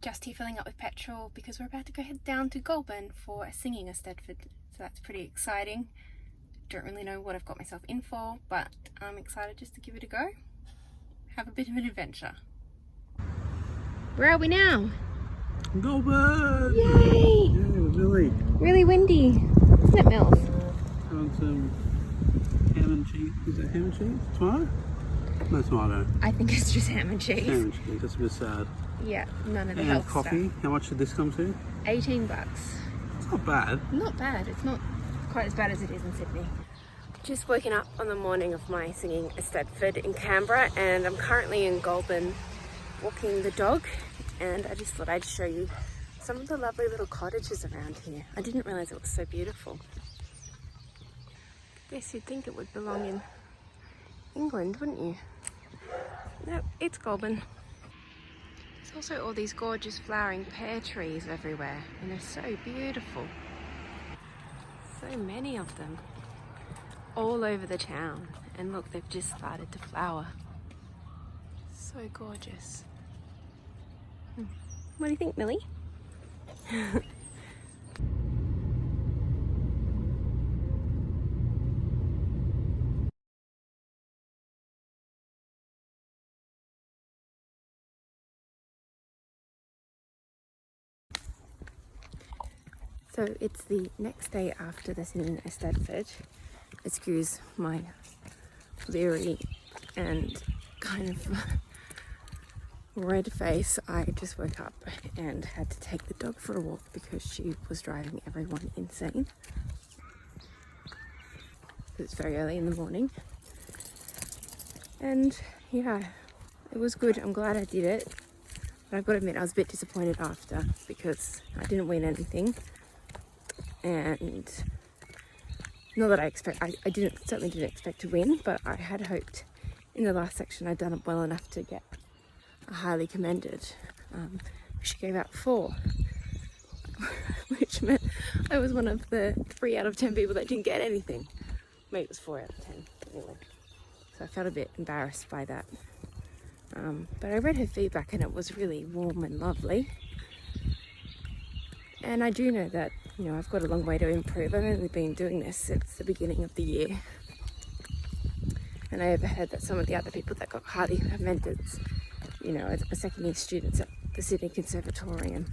just here filling up with petrol because we're about to go head down to Goulburn for a singing eisteddfod, so that's pretty exciting. Don't really know what I've got myself in for, but I'm excited just to give it a go. Have a bit of an adventure. Where are we now? Goulburn! Yay! Yeah, really windy, isn't it, Mills? Having some ham and cheese. Is that ham and cheese? Tomato? No tomato. I think it's just ham and cheese. Ham and cheese. That's a bit sad. Yeah, none of the And health coffee. stuff. How much did this come to? $18. It's not bad. Not bad. It's not quite as bad as it is in Sydney. Just waking up on the morning of my singing eisteddfod in Canberra, and I'm currently in Goulburn walking the dog, and I just thought I'd show you some of the lovely little cottages around here. I didn't realise it was so beautiful. Guess you'd think it would belong in England, wouldn't you? Nope, it's Goulburn. There's also all these gorgeous flowering pear trees everywhere, and they're so beautiful. So many of them, all over the town. And look, they've just started to flower. So gorgeous. What do you think, Millie? So it's the next day after the singing eisteddfod. Excuse my leery and kind of red face. I just woke up and had to take the dog for a walk because she was driving everyone insane. It's very early in the morning. And yeah, it was good. I'm glad I did it. But I've got to admit, I was a bit disappointed after because I didn't win anything. And not that I certainly didn't expect to win, but I had hoped in the last section I'd done it well enough to get a highly commended. She gave out 4, which meant I was one of the 3 out of 10 people that didn't get anything. Maybe it was 4 out of 10 anyway. So I felt a bit embarrassed by that. But I read her feedback and it was really warm and lovely. And I do know that, you know, I've got a long way to improve. I've only been doing this since the beginning of the year. And I overheard that some of the other people that got highly commended, you know, are second year students at the Sydney Conservatorium.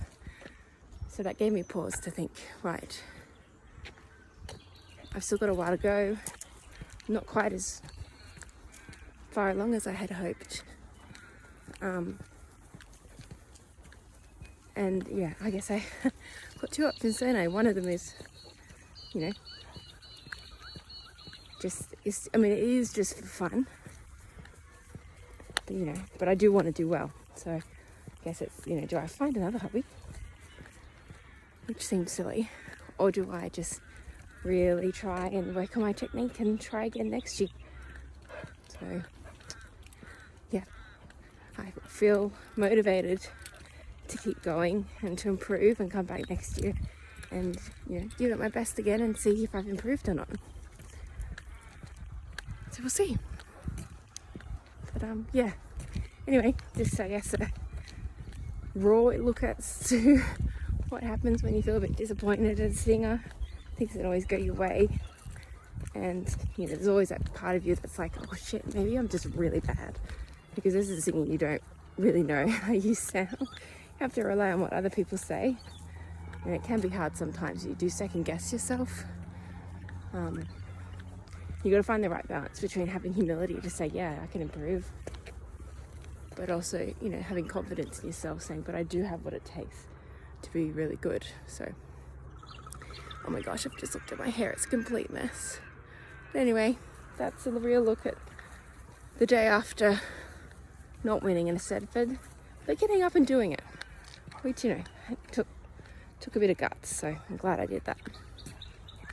So that gave me pause to think, right, I've still got a while to go. Not quite as far along as I had hoped. And yeah, I guess I got 2 options, don't I? One of them is, you know, it is just for fun, you know, but I do want to do well. So I guess it's, you know, do I find another hobby, which seems silly, or do I just really try and work on my technique and try again next year? So yeah, I feel motivated to keep going and to improve and come back next year and, you know, give it my best again and see if I've improved or not. So we'll see. But yeah, anyway, just I guess a raw look at what happens when you feel a bit disappointed as a singer. Things don't always go your way, and you know, there's always that part of you that's like, oh shit, maybe I'm just really bad, because this is singing, you don't really know how you sound. You have to rely on what other people say, and it can be hard sometimes. You do second guess yourself. You got to find the right balance between having humility to say, yeah, I can improve, but also, you know, having confidence in yourself, saying, but I do have what it takes to be really good. So, oh my gosh, I've just looked at my hair, it's a complete mess. But anyway, that's a real look at the day after not winning an eisteddfod, but getting up and doing it, which, you know, took a bit of guts, so I'm glad I did that.